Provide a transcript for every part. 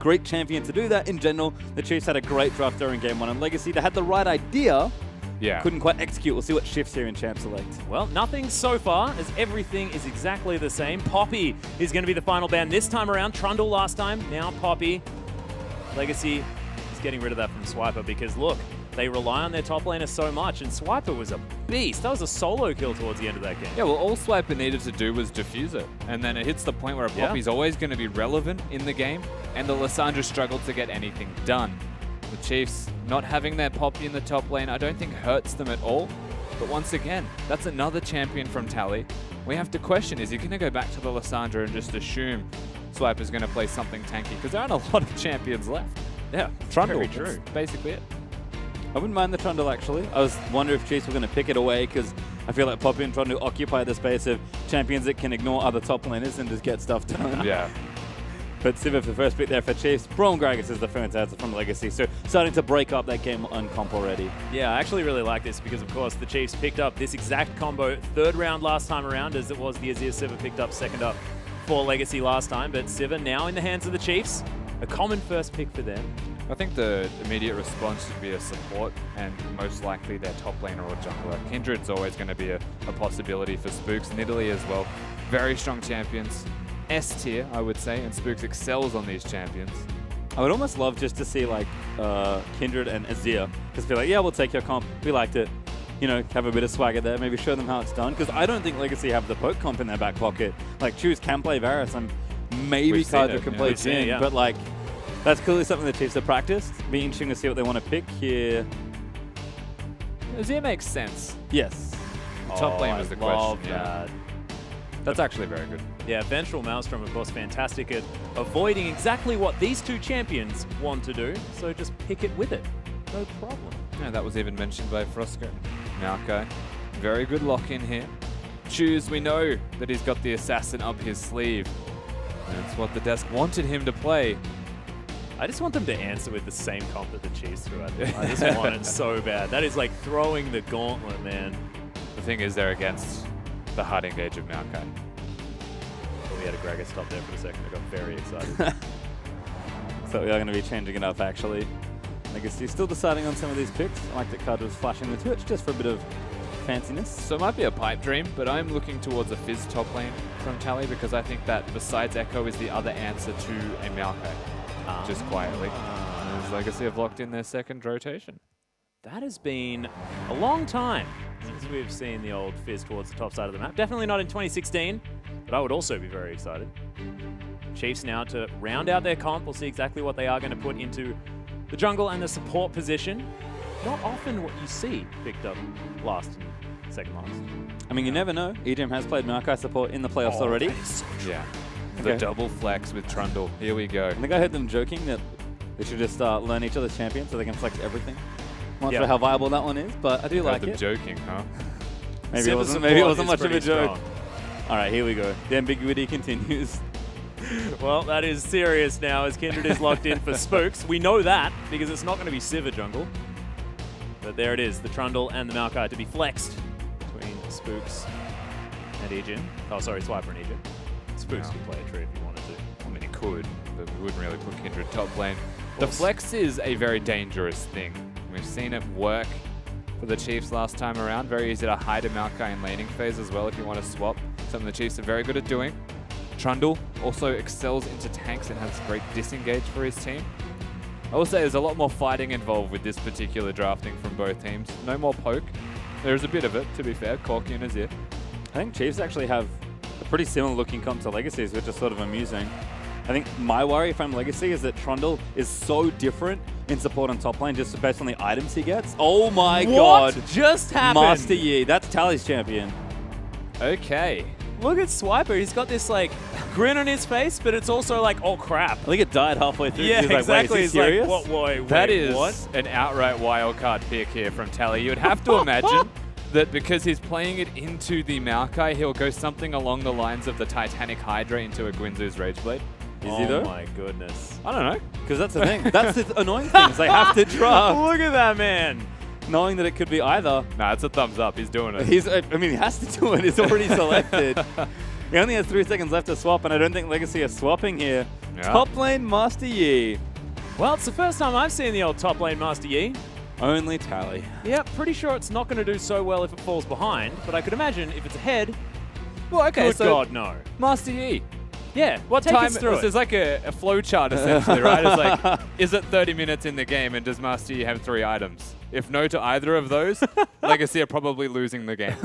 great champion to do that. In general, the Chiefs had a great draft during Game 1 on Legacy. They had the right idea, couldn't quite execute. We'll see what shifts here in Champ Select. Well, nothing so far, as everything is exactly the same. Poppy is going to be the final ban this time around. Trundle last time, now Poppy. Legacy is getting rid of that from Swiffer because, look, they rely on their top laner so much, and Swiffer was a beast. That was a solo kill towards the end of that game. Yeah, well, all Swiffer needed to do was defuse it, and then it hits the point where Poppy's always going to be relevant in the game, and the Lissandra struggled to get anything done. The Chiefs not having their Poppy in the top lane, I don't think hurts them at all. But once again, that's another champion from Tally. We have to question, is he going to go back to the Lissandra and just assume Swiffer's going to play something tanky? Because there aren't a lot of champions left. Yeah, Trundle, very true. that's basically it. I wouldn't mind the Trundle, actually. I was wondering if Chiefs were going to pick it away, because I feel like Poppy and Trundle occupy the space of champions that can ignore other top laners and just get stuff done. Yeah. But Swiffer for the first pick there for Chiefs. Braun Gragas is the first answer from Legacy, so starting to break up that game on comp already. Yeah, I actually really like this because, of course, the Chiefs picked up this exact combo third round last time around, as it was the Azir Sivir picked up second up for Legacy last time. But Sivir now in the hands of the Chiefs. A common first pick for them. I think the immediate response should be a support, and most likely their top laner or jungler. Kindred's always going to be a possibility for Spooks. Nidalee as well. Very strong champions. S tier, I would say, and Spooks excels on these champions. I would almost love just to see like Kindred and Azir just be like, yeah, we'll take your comp. We liked it. You know, have a bit of swagger there. Maybe show them how it's done. Because I don't think Legacy have the poke comp in their back pocket. Like, Choose can play Varus, and maybe Kadra can play Jhin. But like, that's clearly something the Chiefs have practiced. Be interesting to see what they want to pick here. Azir makes sense. Yes. Top lane was the question. That. That's actually very good. Yeah, Vengeful Maelstrom, of course, fantastic at avoiding exactly what these two champions want to do. So just pick it with it. No problem. Yeah, that was even mentioned by Frosco. Maokai, very good lock-in here. Choose, we know that he's got the assassin up his sleeve. That's what the desk wanted him to play. I just want them to answer with the same comp that the Chiefs threw at them. I just want it so bad. That is like throwing the gauntlet, man. The thing is, they're against the hard engage of Maokai. Well, we had a Gragas stop there for a second. I got very excited. So we are going to be changing it up, actually. Legacy still deciding on some of these picks. I like that Kadra was flashing the Twitch just for a bit of fanciness. So it might be a pipe dream, but I'm looking towards a Fizz top lane from Tally, because I think that besides Echo is the other answer to a Maokai. Just quietly. As Legacy have locked in their second rotation. That has been a long time since we've seen the old Fizz towards the top side of the map. Definitely not in 2016, but I would also be very excited. Chiefs now to round out their comp. We'll see exactly what they are going to put into the jungle and the support position. Not often what you see picked up last and second last. I mean, you never know. EDM has played Maokai support in the playoffs already. Yeah. The double flex with Trundle. Here we go. I think I heard them joking that they should just learn each other's champions so they can flex everything. I'm not sure how viable that one is, but I do like it. Joking, huh? Maybe it wasn't much of a joke. All right, here we go. The ambiguity continues. Well, that is serious now, as Kindred is locked in for Spooks. We know that because it's not going to be Sivir jungle. But there it is, the Trundle and the Maokai to be flexed between Spooks and Ejin. Oh, sorry, Swiffer and Ejin. Spooks could play a tree if he wanted to. I mean, he could, but we wouldn't really put Kindred top lane. The flex is a very dangerous thing. We've seen it work for the Chiefs last time around. Very easy to hide a Maokai in laning phase as well if you want to swap. Something the Chiefs are very good at doing. Trundle also excels into tanks and has great disengage for his team. I will say there's a lot more fighting involved with this particular drafting from both teams. No more poke. There's a bit of it, to be fair. Corky and Azir. I think Chiefs actually have a pretty similar looking comp to Legacy's, which is sort of amusing. I think my worry if I'm Legacy is that Trundle is so different in support on top lane just based on the items he gets. Oh my god. What just happened? Master Yi. That's Tally's champion. Okay. Look at Swiffer. He's got this like grin on his face, but it's also like, oh crap. I think it died halfway through. Yeah, He's like, exactly. Wait, is he serious? Like, wait, that is what? an outright wildcard pick here from Tally. You'd have to imagine that because he's playing it into the Maokai, he'll go something along the lines of the Titanic Hydra into a Guinzu's Rageblade. Is he though? Oh my goodness. I don't know. Because that's the thing. That's the annoying thing. Is they have to draft Look at that man. knowing that it could be either. Nah, it's a thumbs up. He's doing it. I mean, he has to do it. It's already selected. He only has 3 seconds left to swap, and I don't think Legacy are swapping here. Yeah. Top lane Master Yi. Well, it's the first time I've seen the old top lane Master Yi. Only Tally. Yeah, pretty sure it's not going to do so well if it falls behind, but I could imagine if it's ahead, Well, okay, good so God, no. Master Yi. Yeah, What take time? us through There's like a flow chart essentially, right? It's like, is it 30 minutes in the game and does Master Yi have 3 items? If no to either of those, Legacy are probably losing the game.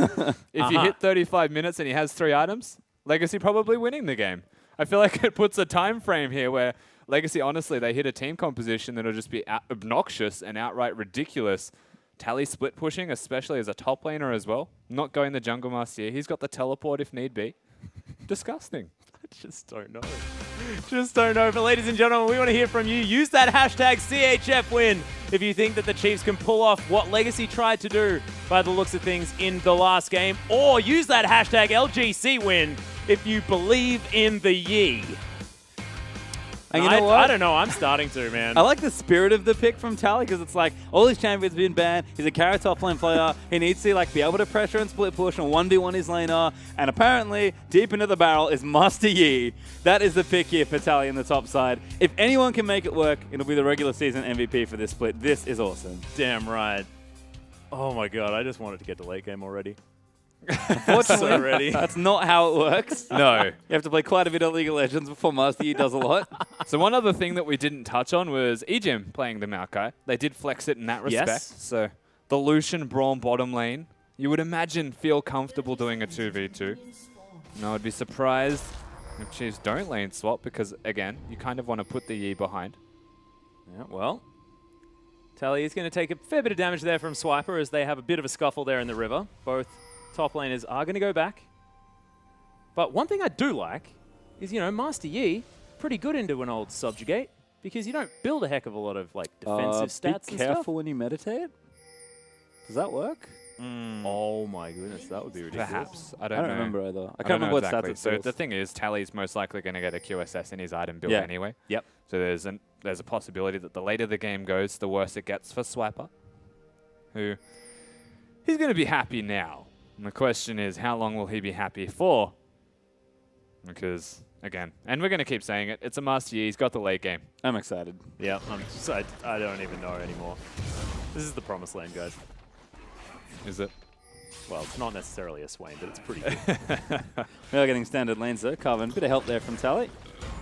If you hit 35 minutes and he has 3 items, Legacy probably winning the game. I feel like it puts a time frame here where Legacy, honestly, they hit a team composition that'll just be obnoxious and outright ridiculous. Tally split pushing, especially as a top laner as well. Not going the jungle Master Yi. He's got the teleport if need be. Disgusting. Just don't know. Just don't know. But ladies and gentlemen, we want to hear from you. Use that hashtag CHF win if you think that the Chiefs can pull off what Legacy tried to do by the looks of things in the last game. Or use that hashtag LGC win if you believe in the Yi. And you know what? I don't know. I'm starting to, man. I like the spirit of the pick from Tally because it's like all his champions have been banned. He's a carry top lane player. He needs to like be able to pressure and split push and 1v1 his laner. And apparently, deep into the barrel is Master Yi. That is the pick here for Tally in the top side. If anyone can make it work, it'll be the regular season MVP for this split. This is awesome. Damn right. Oh my God. I just wanted to get to late game already. Unfortunately, Already. that's not how it works. No. You have to play quite a bit of League of Legends before Master Yi does a lot. So one other thing that we didn't touch on was Ejim playing the Maokai. They did flex it in that respect. Yes. So the Lucian Braum bottom lane, you would imagine feel comfortable doing a 2v2. And I would be surprised if Chiefs don't lane swap because, again, you kind of want to put the Yi behind. Yeah, well, Tally is going to take a fair bit of damage there from Swiffer as they have a bit of a scuffle there in the river. Both top laners are going to go back. But one thing I do like is, you know, Master Yi, pretty good into an old subjugate because you don't build a heck of a lot of like defensive stats Be and stuff. careful when you meditate. Does that work? Oh my goodness, that would be ridiculous. Perhaps. I I don't don't know. remember either. I I can't don't know remember what exactly. stats it So feels. the thing is, Tally's most likely going to get a QSS in his item build Yeah. anyway. Yep. So there's a possibility that the later the game goes, the worse it gets for Swiper, who he's going to be happy now. And the question is, how long will he be happy for? Because, again, and we're going to keep saying it, it's a Master Yi. He's got the late game. I'm excited. Yeah, I don't even know anymore. This is the promised land, guys. Is it? Well, it's not necessarily a Swain, but it's pretty good. We are getting standard lanes though. Carvin, bit of help there from Tally.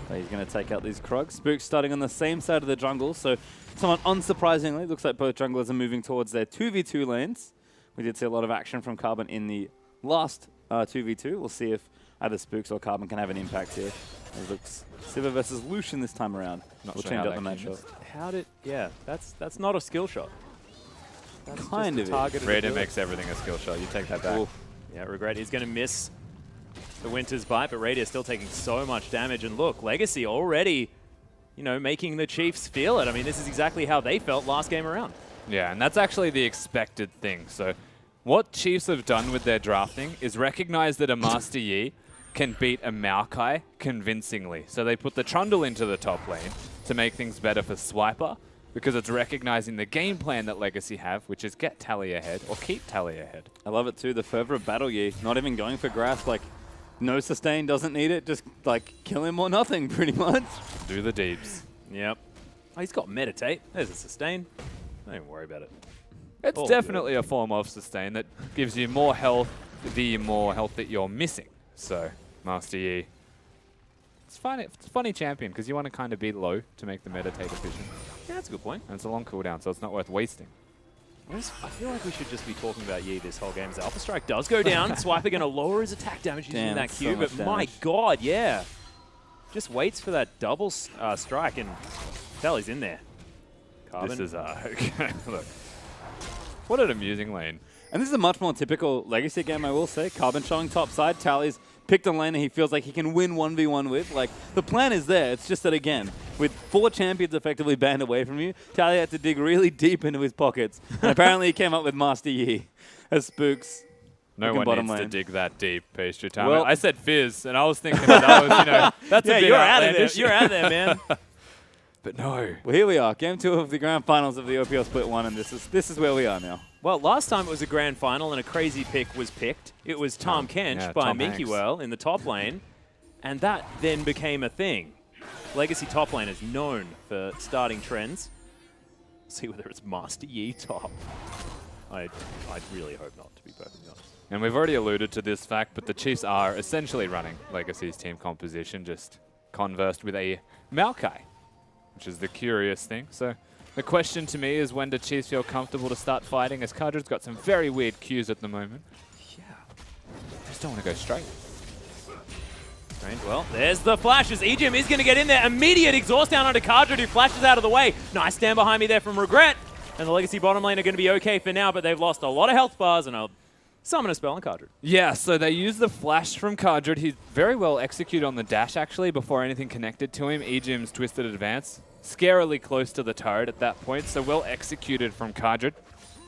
So he's going to take out these Krugs. Spooks starting on the same side of the jungle. So somewhat unsurprisingly, looks like both junglers are moving towards their 2v2 lanes. We did see a lot of action from Carbon in the last 2v2. We'll see if either Spooks or Carbon can have an impact here. It looks Sivir versus Lucian this time around. Not We'll sure change how up the that came matchup. How did... Yeah, that's not a skill shot. That's Kind just of a is. targeted Raider ability. makes everything a skill shot. You take that back. Oof. Yeah, Regret. He's going to miss the Winter's Bite, but Raider still taking so much damage. And look, Legacy already, you know, making the Chiefs feel it. I mean, this is exactly how they felt last game around. Yeah, and that's actually the expected thing. So what Chiefs have done with their drafting is recognize that a Master Yi can beat a Maokai convincingly. So they put the Trundle into the top lane to make things better for Swiper because it's recognizing the game plan that Legacy have, which is get Tally ahead or keep Tally ahead. I love it too. The fervor of Battle Yi. Not even going for grasp. Like, no sustain, doesn't need it. Just like kill him or nothing, pretty much. Do the deeps. Yep. Oh, he's got Meditate. There's a sustain. Don't even worry about it. It's Oh, definitely a form of sustain that gives you more health, the more health that you're missing. So, Master Yi. It's a funny champion because you want to kind of be low to make the meditate efficient. Yeah, that's a good point. And it's a long cooldown, so it's not worth wasting. I feel like we should just be talking about Yi this whole game. As Alpha Strike does go down, Swiper going to lower his attack damage using Damn, that so Q, much but my damage. god, yeah. Just waits for that double strike and Tally's in there. Carbon. This is look. What an amusing lane. And this is a much more typical Legacy game, I will say. Carbon showing top side. Tally's picked a lane and he feels like he can win 1v1 with. Like, the plan is there. It's just that, again, with 4 champions effectively banned away from you, Tally had to dig really deep into his pockets. And apparently he came up with Master Yi as Spooks. No looking one bottom needs to lane. dig that deep, Pastry Time. Well- I said Fizz, and I was thinking that was, that's yeah, a bit you're out of there. outlandish. You're out there, man. But no. Well, here we are, Game 2 of the Grand Finals of the OPL Split 1, and this is where we are now. Well, last time it was a grand final and a crazy pick was picked. It was Tom Kench by Tom Mickey Hanks. Well in the top lane, and that then became a thing. Legacy top lane is known for starting trends. See whether it's Master Yi top. I really hope not, to be perfectly honest. And we've already alluded to this fact, but the Chiefs are essentially running Legacy's team composition, just conversed with a Maokai, which is the curious thing. So the question to me is, when do Chiefs feel comfortable to start fighting? As Cardred's got some very weird cues at the moment. Yeah. Just don't want to go straight. Well, there's the flashes. Ejim is going to get in there. Immediate exhaust down onto Cardred, who flashes out of the way. Nice stand behind me there from Regret. And the Legacy bottom lane are going to be okay for now, but they've lost a lot of health bars, and I'll summon a spell on Cardred. Yeah, so they use the flash from Cardred. He's very well executed on the dash, actually, before anything connected to him. Ejim's twisted advance. Scarily close to the turret at that point, so well executed from Cardred.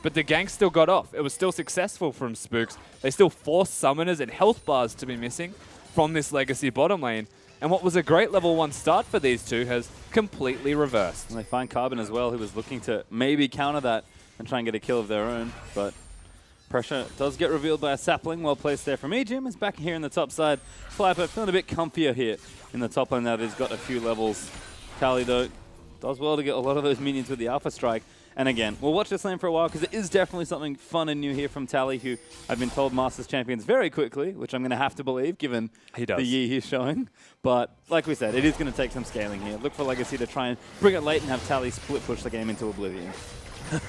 But the gank still got off. It was still successful from Spooks. They still forced summoners and health bars to be missing from this Legacy bottom lane. And what was a great level 1 start for these two has completely reversed. And they find Carbon as well, who was looking to maybe counter that and try and get a kill of their own, but pressure does get revealed by a sapling, well placed there from Ejim. Is back here in the top side. Flyper feeling a bit comfier here in the top lane now that he's got a few levels. Tally, though, does well to get a lot of those minions with the Alpha Strike. And again, we'll watch this lane for a while because it is definitely something fun and new here from Tally, who I've been told Masters champions very quickly, which I'm going to have to believe given the Yi he's showing. But like we said, it is going to take some scaling here. Look for Legacy to try and bring it late and have Tally split push the game into oblivion.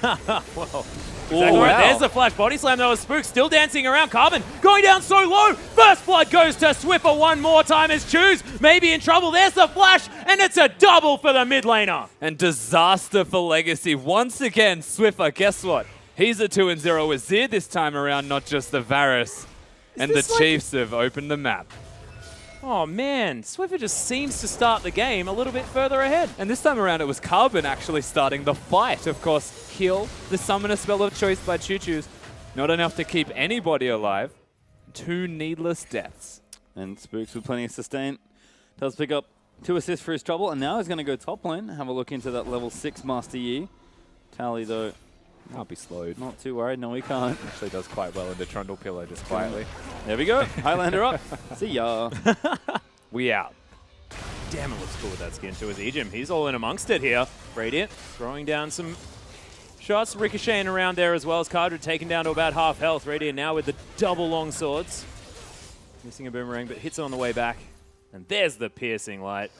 Well, Oh, exactly right. wow. There's the flash body slam though. Spook still dancing around. Carbon going down so low. First blood goes to Swiffer one more time as Choose maybe in trouble. There's the flash, and it's a double for the mid laner. And disaster for Legacy. Once again, Swiffer, guess what? He's a 2-0 with Zir this time around, not just the Varus. And the this like Chiefs have opened the map. Oh man, Swiffer just seems to start the game a little bit further ahead. And this time around, it was Carbon actually starting the fight. Of course, kill the summoner spell of choice by Choo-Choo's. Not enough to keep anybody alive. 2 needless deaths. And Spooks with plenty of sustain does pick up 2 assists for his trouble, and now he's going to go top lane. Have a look into that level 6 Master Yi. Tally, though, Can't be slowed. not too worried. No, he can't. Actually does quite well into Trundle Pillar just quietly. There we go. Highlander up. See ya. We out. Damn, it looks cool with that skin too as Ejim. He's all in amongst it here. Radiant throwing down some shots, ricocheting around there as well as Cardred taken down to about half health. Radiant now with the double long swords. Missing a boomerang, but hits it on the way back. And there's the piercing light.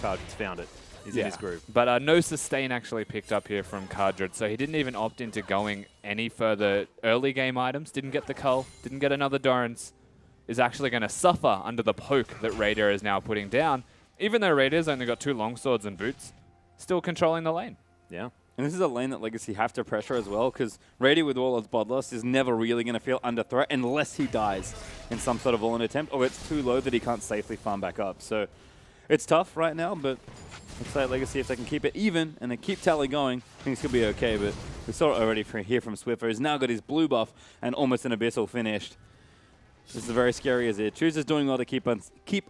Cardred's found it. He's in his groove. But no sustain actually picked up here from Cardred, so he didn't even opt into going any further early game items. Didn't get the Cull, didn't get another Dorrance. Is actually going to suffer under the poke that Raider is now putting down. Even though Raider's only got 2 longswords and boots, still controlling the lane. Yeah. And this is a lane that Legacy have to pressure as well, because Rady with all its bloodlust is never really going to feel under threat unless he dies in some sort of all-in attempt, or it's too low that he can't safely farm back up. So it's tough right now, but looks like Legacy, if they can keep it even and they keep Tally going, things could be okay. But we saw it already here from Swiffer. He's now got his blue buff and almost an Abyssal finished. This is very scary as it. Choose is doing well to keep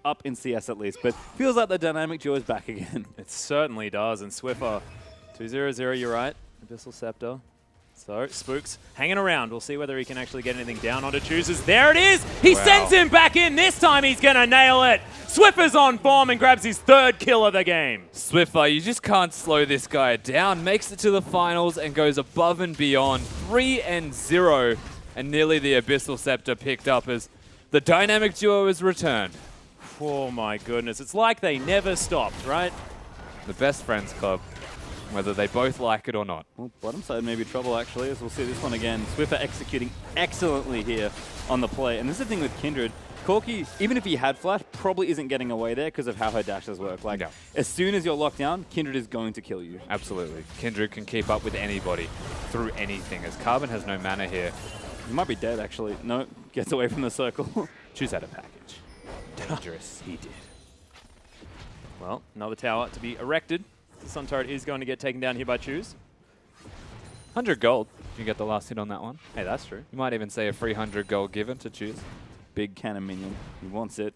up in CS at least, but feels like the dynamic duo is back again. It certainly does. And Swiffer, 2-0-0, you're right. Abyssal Scepter. So, Spooks hanging around. We'll see whether he can actually get anything down onto Chooses. There it is! He sends him back in. This time he's going to nail it. Swiffer's on form and grabs his 3rd kill of the game. Swiffer, you just can't slow this guy down. Makes it to the finals and goes above and beyond. 3-0. And nearly the Abyssal Scepter picked up as the dynamic duo is returned. Oh my goodness. It's like they never stopped, right? The best friends club, whether they both like it or not. Well, bottom side may be trouble, actually, as we'll see this one again. Swiffer executing excellently here on the play. And this is the thing with Kindred. Corki, even if he had flash, probably isn't getting away there because of how her dashes work. Like, as soon as you're locked down, Kindred is going to kill you. Absolutely. Kindred can keep up with anybody through anything, as Carbon has no mana here. He might be dead, actually. No, gets away from the circle. Choose out a package. Dangerous. He did. Well, another tower to be erected. The Sun Turret is going to get taken down here by Choose. 100 gold. You get the last hit on that one. Hey, that's true. You might even say a free 100 gold given to Choose. Big cannon minion. He wants it.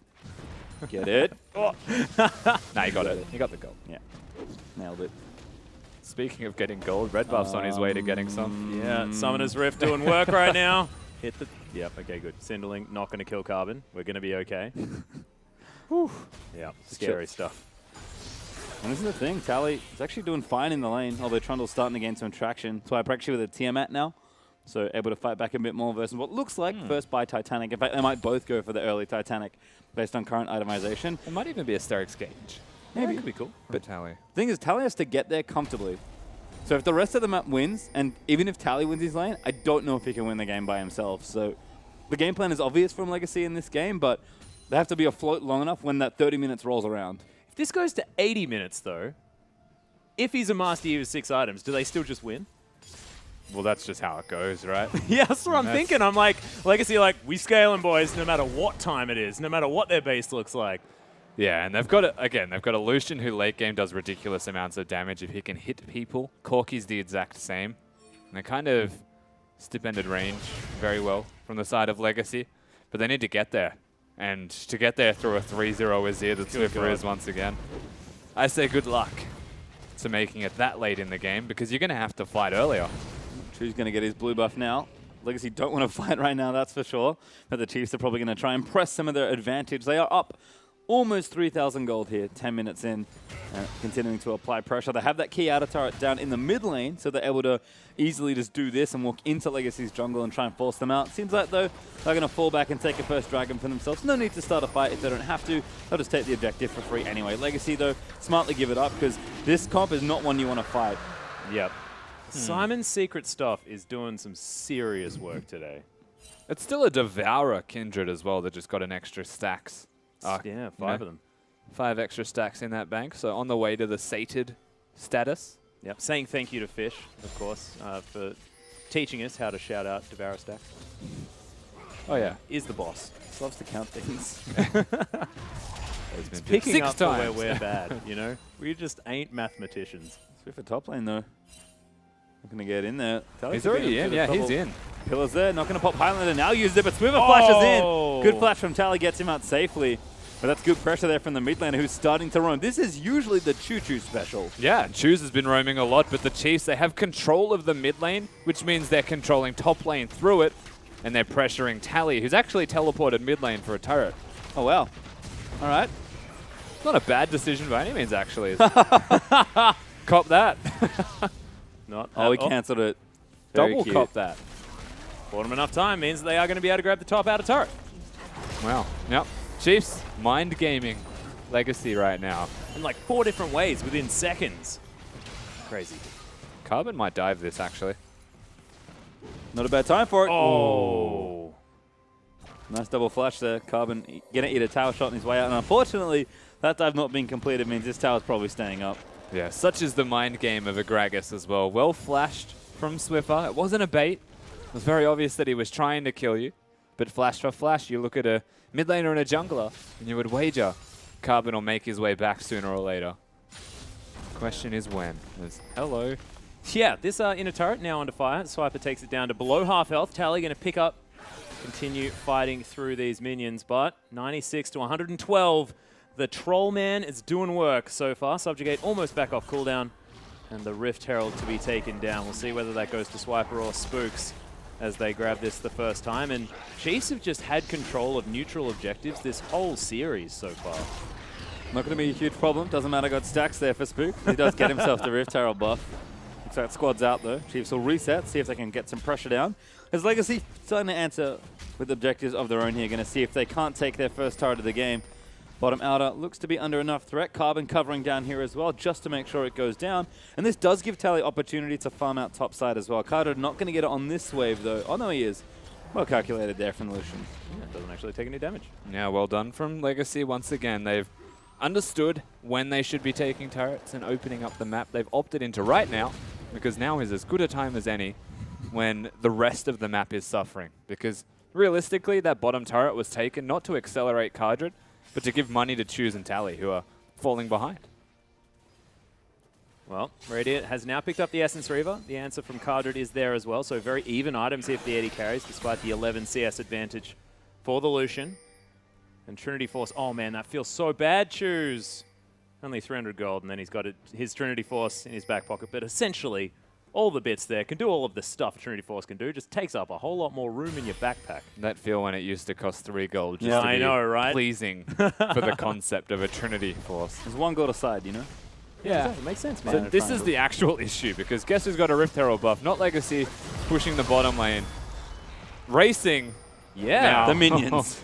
Get it? Nah, you got it. You got the gold. Yeah. Nailed it. Speaking of getting gold, Red Buff's on his way to getting some. Yeah, Summoner's Rift doing work right now. Hit the... Yep, okay, good. Cinderling not going to kill Carbon. We're going to be okay. Whew. Yeah, scary stuff. And this is the thing, Tally is actually doing fine in the lane, although Trundle's starting to gain some traction. So I'm actually with a Tiamat now, so able to fight back a bit more versus what looks like first buy Titanic. In fact, they might both go for the early Titanic based on current itemization. It might even be a Sterix Gauge. Maybe. That could be cool. But Tally. The thing is, Tally has to get there comfortably. So if the rest of the map wins, and even if Tally wins his lane, I don't know if he can win the game by himself. So the game plan is obvious from Legacy in this game, but they have to be afloat long enough when that 30 minutes rolls around. If this goes to 80 minutes, though, if he's a Master Yi with 6 items, do they still just win? Well, that's just how it goes, right? Yeah, that's what I'm thinking. I'm like, Legacy, like, we scaling, boys, no matter what time it is, no matter what their base looks like. Yeah, and they've got they've got a Lucian who late game does ridiculous amounts of damage if he can hit people. Corki's the exact same. And they kind of stip-ended range very well from the side of Legacy, but they need to get there. And to get there through a 3-0 Azir that Swiffer is once again. I say good luck to making it that late in the game because you're going to have to fight earlier. Chu's going to get his blue buff now. Legacy don't want to fight right now, that's for sure. But the Chiefs are probably going to try and press some of their advantage. They are up almost 3,000 gold here, 10 minutes in, continuing to apply pressure. They have that key outer turret down in the mid lane, so they're able to easily just do this and walk into Legacy's jungle and try and force them out. Seems like, though, they're going to fall back and take a first dragon for themselves. No need to start a fight if they don't have to. They'll just take the objective for free anyway. Legacy, though, smartly give it up because this comp is not one you want to fight. Yep. Simon's secret stuff is doing some serious work today. It's still a Devourer Kindred as well that just got an extra stacks. Yeah, 5 of them. 5 extra stacks in that bank, so on the way to the sated status. Yep. Saying thank you to Fish, of course, for teaching us how to shout out Devourer stacks. Oh yeah, Is the boss. Just loves to count things. it's Picking 6 up for where times. we're bad, you know? We just ain't mathematicians. Swiffer top lane, though. Not going to get in there. He's already in, yeah, he's in. Pillars there, not going to pop Highlander now, uses it, but Swiffer flashes Oh! in. Good flash from Tally, gets him out safely. But that's good pressure there from the mid laner who's starting to roam. This is usually the Choo-Choo special. Yeah, Choose has been roaming a lot, but the Chiefs, they have control of the mid lane, which means they're controlling top lane through it, and they're pressuring Tally, who's actually teleported mid lane for a turret. Oh, wow. All right. Not a bad decision by any means, actually. Cop that. Not Oh, he cancelled it. Very Double cute. cop that. Bought them enough time means that they are going to be able to grab the top outer turret. Wow. Yep. Chiefs, mind gaming Legacy right now. In like 4 different ways within seconds. Crazy. Carbon might dive this, actually. Not a bad time for it. Oh. Nice double flash there. Carbon going to eat a tower shot on his way out. And unfortunately, that dive not being completed means this tower's probably staying up. Yeah, such is the mind game of Agragas as well. Well flashed from Swiffer. It wasn't a bait. It was very obvious that he was trying to kill you. But flash for flash, you look at a mid laner and a jungler, and you would wager Carbon will make his way back sooner or later. Question is when. Hello. Yeah, this inner turret now under fire. Swiffer takes it down to below half health. Tally going to pick up, continue fighting through these minions, but 96 to 112. The Trollman is doing work so far. Subjugate almost back off cooldown, and the Rift Herald to be taken down. We'll see whether that goes to Swiffer or Spooks as they grab this the first time. And Chiefs have just had control of neutral objectives this whole series so far. Not going to be a huge problem. Doesn't matter, got stacks there for Spook. He does get himself the Rift Herald buff. Looks like squad's out though. Chiefs will reset, see if they can get some pressure down. As Legacy starting to answer with objectives of their own here. Going to see if they can't take their first turret of the game. Bottom outer looks to be under enough threat. Carbon covering down here as well, just to make sure it goes down. And this does give Tally opportunity to farm out top side as well. Carter not going to get it on this wave though. Oh no, he is. Well calculated there from Lucian. Yeah, it doesn't actually take any damage. Yeah, well done from Legacy once again. They've understood when they should be taking turrets and opening up the map. They've opted into right now, because now is as good a time as any when the rest of the map is suffering. Because realistically, that bottom turret was taken not to accelerate Cardred, but to give money to Choose and Tally, who are falling behind. Well, Radiant has now picked up the Essence Reaver. The answer from Cardred is there as well, so very even items here for the AD carries, despite the 11 CS advantage for the Lucian. And Trinity Force, oh man, that feels so bad, Choose. Only 300 gold, and then he's got his Trinity Force in his back pocket. But essentially, all the bits there can do all of the stuff Trinity Force can do. Just takes up a whole lot more room in your backpack. That feel when it used to cost 3 gold. Just Yeah, to I be know, right? Pleasing for the concept of a Trinity Force. There's 1 gold aside, you know? Yeah, exactly. Makes sense, man. So this is the actual issue, because guess who's got a Rift Herald buff? Not Legacy pushing the bottom lane. Racing. Yeah. Now. The minions.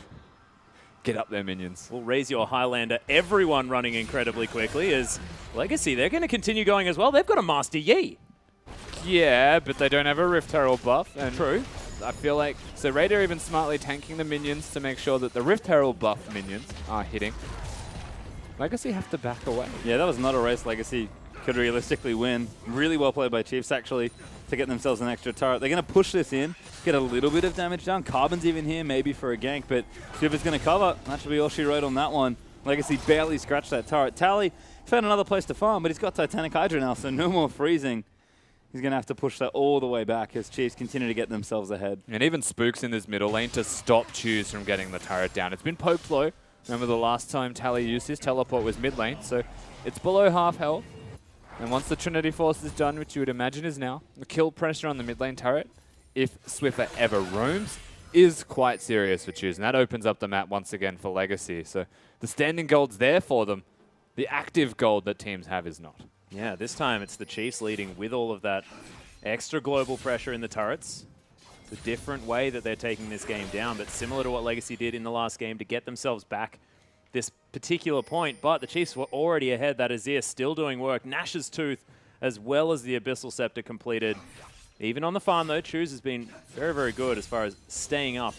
Get up there, minions. We'll raise your Highlander. Everyone running incredibly quickly is Legacy. They're going to continue going as well. They've got a Master Yi. Yeah, but they don't have a Rift Herald buff. And True. I feel like, so Raider even smartly tanking the minions to make sure that the Rift Herald buff minions are hitting. Legacy have to back away. Yeah, that was not a race Legacy could realistically win. Really well played by Chiefs, actually, to get themselves an extra turret. They're going to push this in, get a little bit of damage down. Carbon's even here, maybe for a gank, but Swiffer's going to cover. That should be all she wrote on that one. Legacy barely scratched that turret. Tally found another place to farm, but he's got Titanic Hydra now, so no more freezing. He's going to have to push that all the way back as Chiefs continue to get themselves ahead. And even Spooks in this middle lane to stop Choose from getting the turret down. It's been poked low. Remember the last time Tally used his teleport was mid lane, so it's below half health. And once the Trinity Force is done, which you would imagine is now, the kill pressure on the mid lane turret, if Swiffer ever roams, is quite serious for Choose. And that opens up the map once again for Legacy. So the standing gold's there for them. The active gold that teams have is not. Yeah, this time it's the Chiefs leading with all of that extra global pressure in the turrets. It's a different way that they're taking this game down, but similar to what Legacy did in the last game to get themselves back this particular point. But the Chiefs were already ahead. That Azir still doing work. Nash's Tooth, as well as the Abyssal Scepter completed. Even on the farm, though, Choose has been very, very good as far as staying up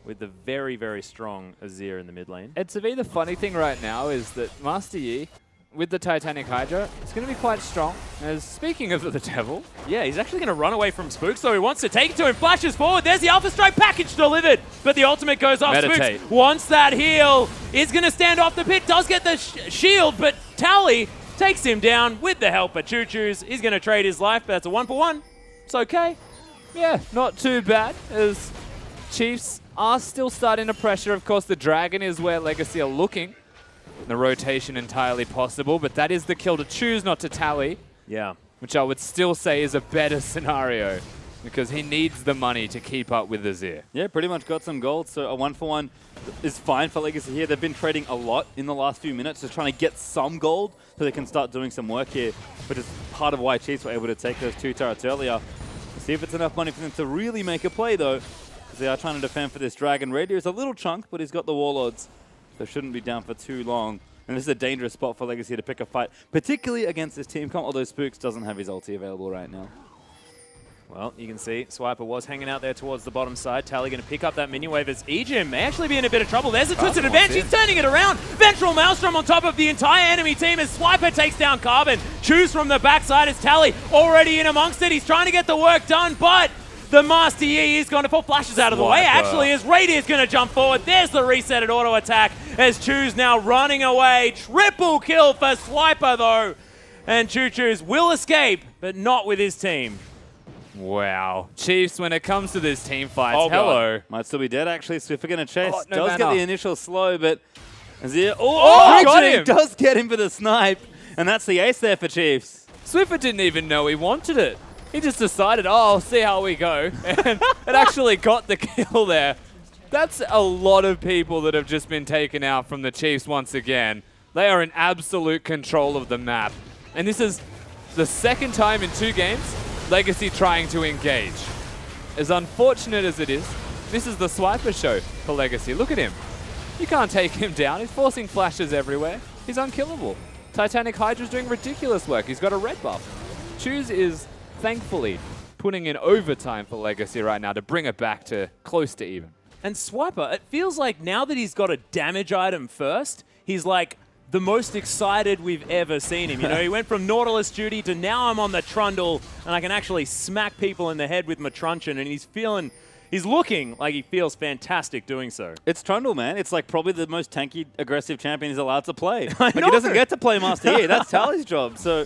with the very, very strong Azir in the mid lane. And to me, the funny thing right now is that Master Yi, with the Titanic Hydra, is going to be quite strong. As speaking of the devil, Yeah, he's actually going to run away from Spooks, so he wants to take it to him. Flashes forward. There's the Alpha Strike package delivered, but the ultimate goes off. Meditate. Spooks wants that heal. Is going to stand off the pit. Does get the shield, but Tally takes him down with the help of Choo Choo's. He's going to trade his life, but that's a 1-for-1. It's okay. yeah, not too bad, as Chiefs are still starting to pressure. Of course, the Dragon is where Legacy are looking. The rotation entirely possible, but that is the kill to Choose, not to Tally, Yeah. which I would still say is a better scenario because he needs the money to keep up with Azir. Yeah, pretty much got some gold, so a 1-for-1 is fine for Legacy here. They've been trading a lot in the last few minutes, just trying to get some gold so they can start doing some work here, which is part of why Chiefs were able to take those 2 turrets earlier. See if it's enough money for them to really make a play, though, because they are trying to defend for this Dragon. Raider is a little chunk, but he's got the Warlords, so shouldn't be down for too long. And this is a dangerous spot for Legacy to pick a fight, particularly against this team comp, although Spooks doesn't have his ulti available right now. Well, you can see Swiper was hanging out there towards the bottom side. Tally going to pick up that mini wave as Ejim may actually be in a bit of trouble. There's a twisted advantage. He's turning it around. Ventral Maelstrom on top of the entire enemy team as Swiper takes down Carbon. Choose from the backside as Tally already in amongst it. He's trying to get the work done, but the Master Yi is going to pull flashes out of the way. Actually, as Radiant's going to jump forward. There's the resetted auto attack as Choose now running away. Triple kill for Swiper, though. And Choo Choo's will escape, but not with his team. Wow. Chiefs, when it comes to this team fights, Oh, hello. Might still be dead, actually. Swiffer going to chase. Oh, no does get mana. the initial slow, but Azir... Oh, got Bridging him. does get him for the snipe, and that's the ace there for Chiefs. Swiffer didn't even know he wanted it. He just decided, oh, I'll see how we go. And it actually got the kill there. That's a lot of people that have just been taken out from the Chiefs once again. They are in absolute control of the map. And this is the second time in 2 games Legacy trying to engage. As unfortunate as it is, this is the Swiper show for Legacy. Look at him. You can't take him down. He's forcing flashes everywhere. He's unkillable. Titanic Hydra's doing ridiculous work. He's got a red buff. Choose is thankfully putting in overtime for Legacy right now to bring it back to close to even. And Swiper, it feels like now that he's got a damage item first, he's like the most excited we've ever seen him. You know, he went from Nautilus duty to now I'm on the Trundle and I can actually smack people in the head with my truncheon, and he's looking like he feels fantastic doing so. It's Trundle, man. It's like probably the most tanky, aggressive champion he's allowed to play. I Like, know. he doesn't get to play Master Yi. That's Tally's job. So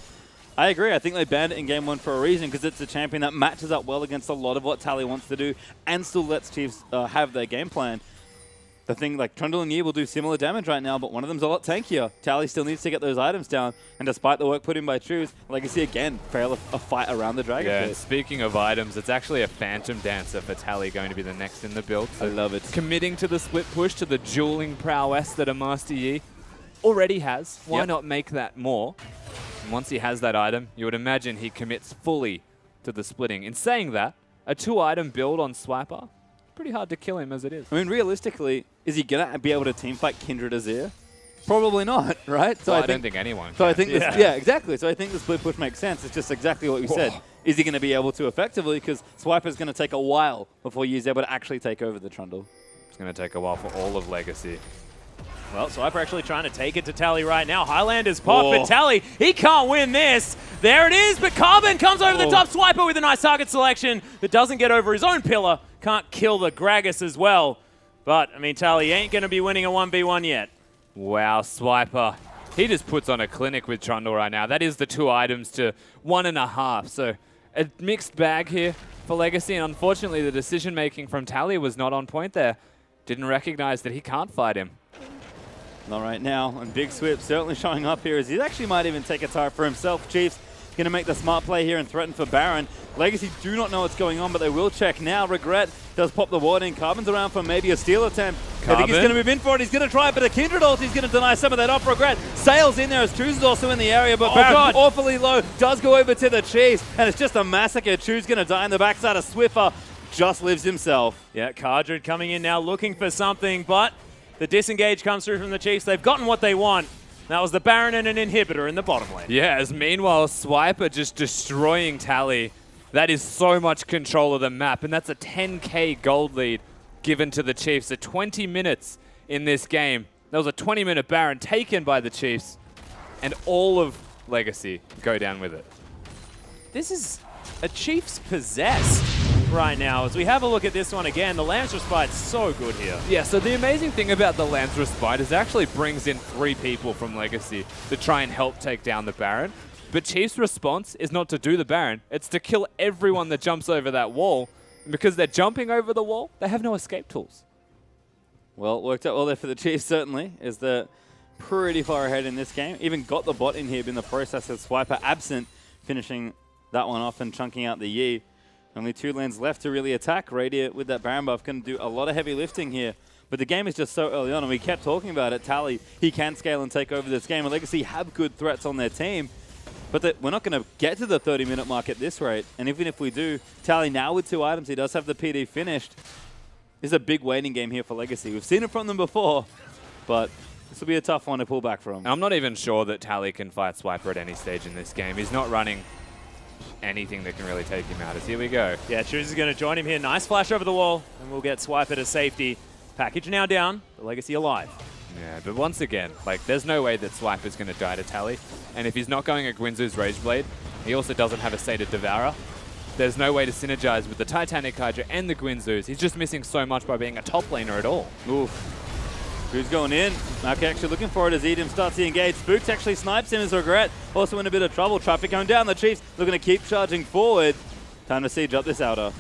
I agree. I think they banned it in Game 1 for a reason, because it's a champion that matches up well against a lot of what Tally wants to do and still lets Chiefs have their game plan. the thing, like, Trundle and Yi will do similar damage right now, but one of them's a lot tankier. Tally still needs to get those items down, and despite the work put in by Choose, Legacy again fail a fight around the Dragon Yeah, Pit. speaking of items, it's actually a Phantom Dancer for Tally going to be the next in the build. So I love it. Committing to the split push, to the dueling prowess that a Master Yi already has. Why not make that more? And once he has that item, you would imagine he commits fully to the splitting. In saying that, a 2-item build on Swiffer, pretty hard to kill him as it is. I mean, realistically, is he going to be able to teamfight Kindred Azir? Probably not, right? So Well, I don't think anyone So can. I think this, yeah, exactly. So I think the split push makes sense. It's just exactly what you said. Is he going to be able to effectively? Because Swiper's going to take a while before he's able to actually take over the Trundle. It's going to take a while for all of Legacy. Well, Swiffer actually trying to take it to Tally right now. Highlander's pop, but Oh. Tally, he can't win this. There it is, but Carbon comes over the top. Swiper with a nice target selection that doesn't get over his own pillar. Can't kill the Gragas as well. But, I mean, Tally ain't going to be winning a 1v1 yet. Wow, Swiper. He just puts on a clinic with Trundle right now. That is the 2 items to 1.5. So a mixed bag here for Legacy. And unfortunately, the decision-making from Tally was not on point there. Didn't recognize that he can't fight him. Not right now. And Big Swip certainly showing up here as he actually might even take a tire for himself. Chiefs going to make the smart play here and threaten for Baron. Legacy do not know what's going on, but they will check now. Regret does pop the warning. Carbon's around for maybe a steal attempt. I think he's going to move in for it. He's going to try it, but a Kindred ult, he's going to deny some of that off. Regret sails in there as Choose is also in the area, but Baron awfully low. Does go over to the Chiefs, and it's just a massacre. Choose going to die in the backside of Swiffer. Just lives himself. Yeah, Cardred coming in now looking for something, but the disengage comes through from the Chiefs. They've gotten what they want. That was the Baron and an inhibitor in the bottom lane. Yeah, as meanwhile, Swiper just destroying Tally. That is so much control of the map, and that's a 10k gold lead given to the Chiefs. So 20 minutes in this game. That was a 20-minute Baron taken by the Chiefs, and all of Legacy go down with it. This is a Chiefs possessed right now. As we have a look at this one again, the Lamb's Respite's so good here. Yeah, so the amazing thing about the Lamb's Respite is it actually brings in 3 people from Legacy to try and help take down the Baron. But Chief's response is not to do the Baron, it's to kill everyone that jumps over that wall. And because they're jumping over the wall, they have no escape tools. Well, it worked out well there for the Chiefs, certainly, as they're pretty far ahead in this game. Even got the bot in here in the process of Swiper absent, finishing that one off and chunking out the Yi. Only 2 lanes left to really attack. Radiant with that Baron buff going to do a lot of heavy lifting here. But the game is just so early on, and we kept talking about it. Tally, he can scale and take over this game. And Legacy have good threats on their team. But we're not going to get to the 30-minute mark at this rate. And even if we do, Tally now with 2 items, he does have the PD finished. This is a big waiting game here for Legacy. We've seen it from them before, but this will be a tough one to pull back from. I'm not even sure that Tally can fight Swiper at any stage in this game. He's not running anything that can really take him out. As here we go. Yeah, Choose is going to join him here. Nice flash over the wall, and we'll get Swiper to safety. Package now down, the Legacy alive. Yeah, but once again, like, there's no way that Swiper's going to die to Tally. And if he's not going at Gwynzu's Rage Blade, he also doesn't have a Sated Devourer. There's no way to synergize with the Titanic Hydra and the Gwynzus. He's just missing so much by being a top laner at all. Oof. Who's going in? Malky actually looking for it as Edom starts to engage. Spooks actually snipes him as Regret. Also in a bit of trouble. Traffic going down. The Chiefs looking to keep charging forward. Time to siege up this outer.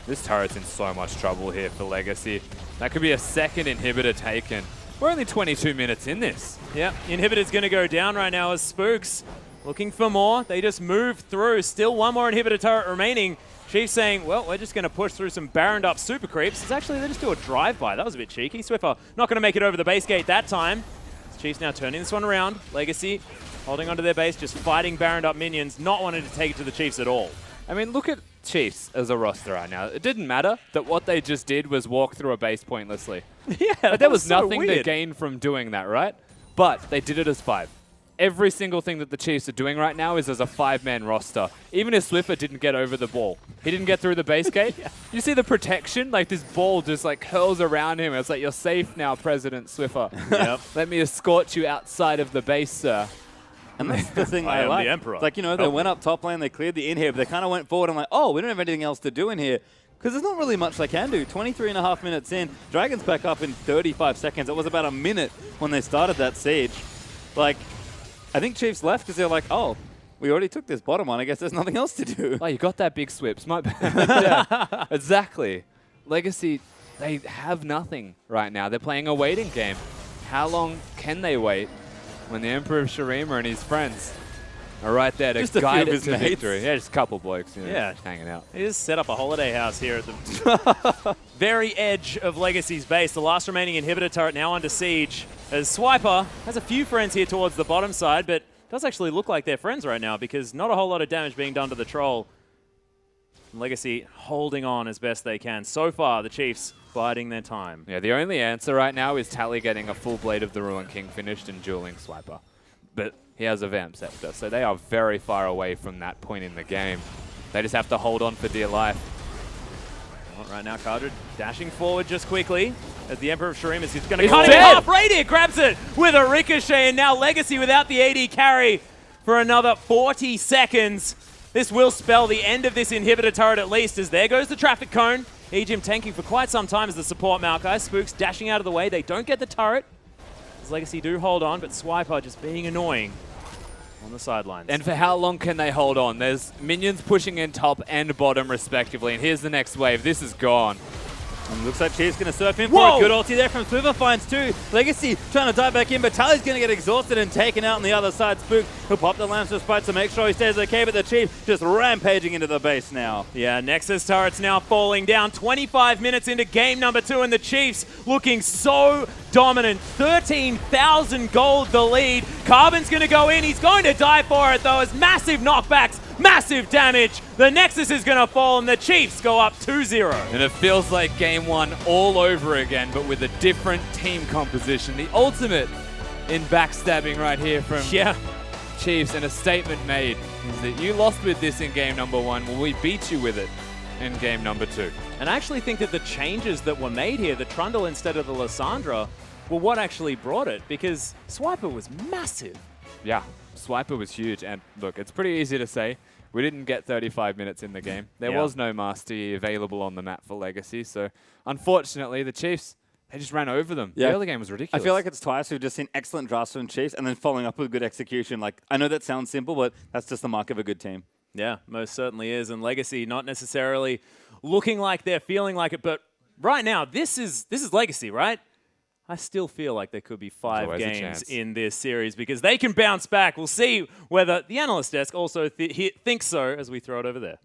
This turret's in so much trouble here for Legacy. That could be a second inhibitor taken. We're only 22 minutes in this. Yeah, inhibitor's going to go down right now as Spooks looking for more. They just move through. Still 1 more inhibitor turret remaining. Chiefs saying, well, we're just going to push through some Baroned up super creeps. It's actually, they just do a drive-by. That was a bit cheeky. Swiffer not going to make it over the base gate that time. Chiefs now turning this one around. Legacy holding onto their base, just fighting Baroned up minions, not wanting to take it to the Chiefs at all. I mean, look at Chiefs as a roster right now. It didn't matter that what they just did was walk through a base pointlessly. Yeah, like, there was so nothing to weird. gain from doing that, right? But they did it as 5. Every single thing that the Chiefs are doing right now is as a 5-man roster. Even if Swiffer didn't get over the ball. He didn't get through the base gate. Yeah. You see the protection? Like, this ball just, like, curls around him. It's like, you're safe now, President Swiffer. Yep. Let me escort you outside of the base, sir. And that's the thing I I am like. the Emperor. It's like, you know, they went up top lane, they cleared the inhib, they kind of went forward and like, oh, we don't have anything else to do in here. Because there's not really much they can do. 23.5 minutes in, Dragon's back up in 35 seconds. It was about a minute when they started that siege. Like, I think Chiefs left because they're like, oh, we already took this bottom one. I guess there's nothing else to do. Oh, you got that big Swips. My bad. Yeah, exactly. Legacy they have nothing right now. They're playing a waiting game. How long can they wait when the Emperor of Shurima and his friends are right there to Just a few guide of it his to mates. victory? Yeah, just a couple blokes, you know, Yeah. just hanging out. He just set up a holiday house here at the very edge of Legacy's base. The last remaining inhibitor turret now under siege, as Swiffer has a few friends here towards the bottom side, but does actually look like they're friends right now because not a whole lot of damage being done to the troll. Legacy holding on as best they can. So far, the Chiefs biding their time. Yeah, the only answer right now is Tally getting a full Blade of the Ruin King finished and dueling Swiper. But he has a Vamp Scepter, so they are very far away from that point in the game. They just have to hold on for dear life. Well, right now, Cardred dashing forward just quickly as the Emperor of Shurima is going to He's cut him dead. off. Right here, grabs it with a ricochet, and now Legacy without the AD carry for another 40 seconds. This will spell the end of this inhibitor turret at least, as there goes the traffic cone. Ejim tanking for quite some time as the support Maokai. Spooks dashing out of the way. They don't get the turret. As Legacy do hold on, but Swiper just being annoying on the sidelines. And for how long can they hold on? There's minions pushing in top and bottom respectively, and here's the next wave. This is gone. And looks like Chief's going to surf in Whoa! for a good ulti there from Swiffer. Finds two. Legacy trying to dive back in, but Tally's going to get exhausted and taken out on the other side. Spook, who'll pop the Lamps despite to make sure he stays okay, but the Chief just rampaging into the base now. Yeah, Nexus turrets now falling down. 25 minutes into game number 2, and the Chiefs looking so dominant. 13,000 gold the lead. Carbon's going to go in. He's going to die for it, though, as massive knockbacks, massive damage. The Nexus is going to fall, and the Chiefs go up 2-0. And it feels like game 1 all over again, but with a different team composition. The ultimate in backstabbing right here from Yeah. Chiefs, and a statement made is that you lost with this in game number 1. Well, we beat you with it in game number 2. And I actually think that the changes that were made here, the Trundle instead of the Lysandra, were what actually brought it, because Swiper was massive. Yeah, Swiper was huge, and look, it's pretty easy to say. We didn't get 35 minutes in the game. There Yeah. was no Master Yi available on the map for Legacy, so unfortunately the Chiefs, they just ran over them. Yeah. The early game was ridiculous. I feel like it's twice we've just seen excellent drafts from Chiefs and then following up with good execution. Like, I know that sounds simple, but that's just the mark of a good team. Yeah, most certainly is. And Legacy not necessarily looking like they're feeling like it, but right now, this is Legacy, right? I still feel like there could be 5 always a games chance. in this series because they can bounce back. We'll see whether the analyst desk also thinks so as we throw it over there.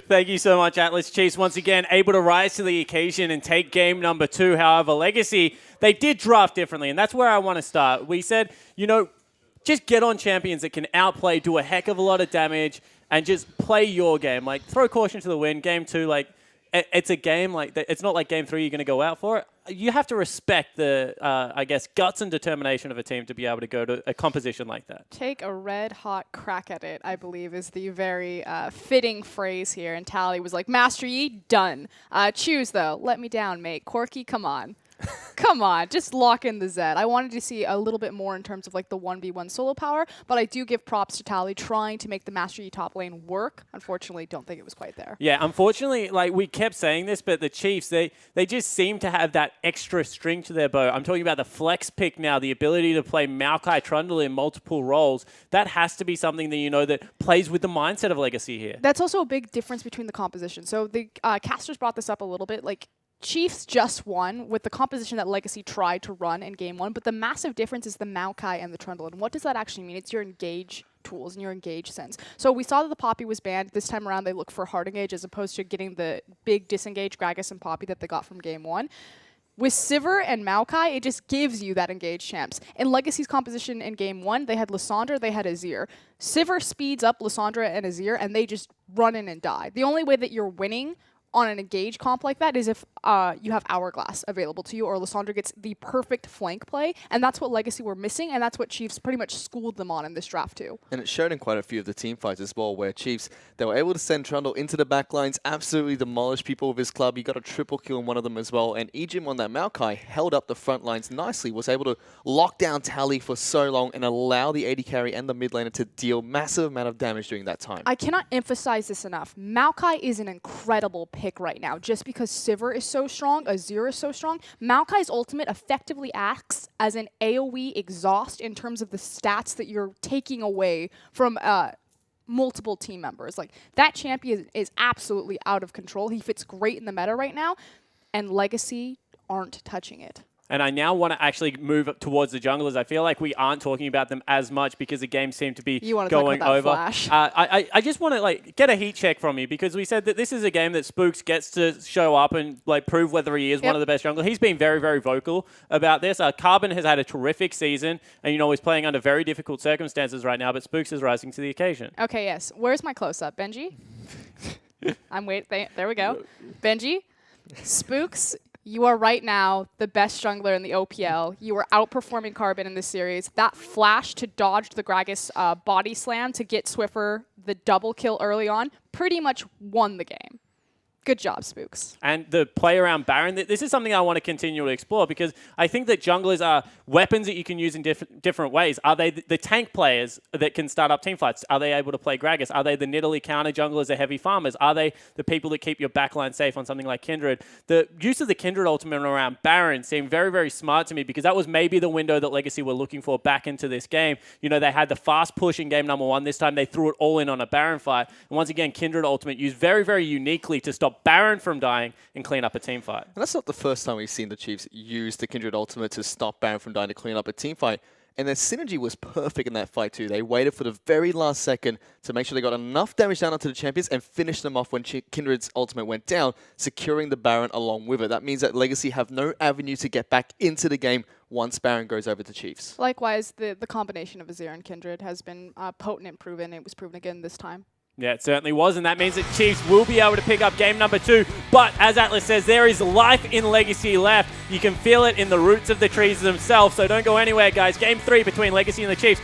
Thank you so much, Atlas. Chiefs once again able to rise to the occasion and take game number 2. However, Legacy, they did draft differently, and that's where I want to start. We said, you know, just get on champions that can outplay, do a heck of a lot of damage, and just play your game. Like, throw caution to the wind. Game 2, like, it's a game. Like, it's not like game 3 you're going to go out for it. You have to respect the, I guess, guts and determination of a team to be able to go to a composition like that. Take a red-hot crack at it, I believe, is the very fitting phrase here. And Tally was like, Master Yi, done. Choose, though. Let me down, mate. Corky, come on. Come on, just lock in the Zed. I wanted to see a little bit more in terms of like the 1v1 solo power, but I do give props to Tally trying to make the Master Yi top lane work. Unfortunately, don't think it was quite there. Yeah, unfortunately, like we kept saying this, but the Chiefs, they just seem to have that extra string to their bow. I'm talking about the flex pick now, the ability to play Maokai Trundle in multiple roles. That has to be something that you know that plays with the mindset of Legacy here. That's also a big difference between the composition. So the casters brought this up a little bit, like Chiefs just won with the composition that Legacy tried to run in game 1, but the massive difference is the Maokai and the Trundle. And what does that actually mean? It's your engage tools and your engage sense. So we saw that the Poppy was banned. This time around, they look for hard engage as opposed to getting the big disengage Gragas and Poppy that they got from game 1. With Sivir and Maokai, it just gives you that engaged champs. In Legacy's composition in game 1, they had Lysandra, they had Azir. Sivir speeds up Lysandra and Azir, and they just run in and die. The only way that you're winning on an engage comp like that is if you have Hourglass available to you, or Lysandra gets the perfect flank play, and that's what Legacy were missing, and that's what Chiefs pretty much schooled them on in this draft too. And it showed in quite a few of the team fights as well, where Chiefs, they were able to send Trundle into the backlines, absolutely demolish people with his club. He got a triple kill on one of them as well, and Ejim on that Maokai held up the front lines nicely, was able to lock down Tally for so long and allow the AD carry and the mid laner to deal massive amount of damage during that time. I cannot emphasize this enough. Maokai is an incredible pick right now, just because Sivir is so strong, Azir is so strong. Maokai's ultimate effectively acts as an AoE exhaust in terms of the stats that you're taking away from multiple team members. Like, that champion is absolutely out of control. He fits great in the meta right now, and Legacy aren't touching it. And I now want to actually move up towards the junglers. I feel like we aren't talking about them as much because the game seemed to be going over. Flash. I just want to like get a heat check from you because we said that this is a game that Spooks gets to show up and like prove whether he is one of the best junglers. He's been very, very vocal about this. Carbon has had a terrific season, and he's playing under very difficult circumstances right now. But Spooks is rising to the occasion. Okay, yes. Where's my close-up, Benji? I'm waiting. There we go, Benji. Spooks. You are right now the best jungler in the OPL. You are outperforming Carbon in this series. That flash to dodge the Gragas body slam to get Swiffer the double kill early on pretty much won the game. Good job, Spooks. And the play around Baron, this is something I want to continue to explore because I think that junglers are weapons that you can use in different ways. Are they the tank players that can start up team fights? Are they able to play Gragas? Are they the Nidalee counter junglers, the heavy farmers? Are they the people that keep your backline safe on something like Kindred? The use of the Kindred ultimate around Baron seemed very, very smart to me because that was maybe the window that Legacy were looking for back into this game. They had the fast push in game number 1. This time they threw it all in on a Baron fight. And once again, Kindred ultimate used very, very uniquely to stop Baron from dying and clean up a team fight. And that's not the first time we've seen the Chiefs use the Kindred ultimate to stop Baron from dying to clean up a team fight. And their synergy was perfect in that fight too. They waited for the very last second to make sure they got enough damage down onto the champions and finished them off when Kindred's ultimate went down, securing the Baron along with it. That means that Legacy have no avenue to get back into the game once Baron goes over to Chiefs. Likewise, the combination of Azir and Kindred has been potent and proven. It was proven again this time. Yeah, it certainly was, and that means that Chiefs will be able to pick up game number 2. But as Atlas says, there is life in Legacy left. You can feel it in the roots of the trees themselves, so don't go anywhere, guys. Game 3 between Legacy and the Chiefs.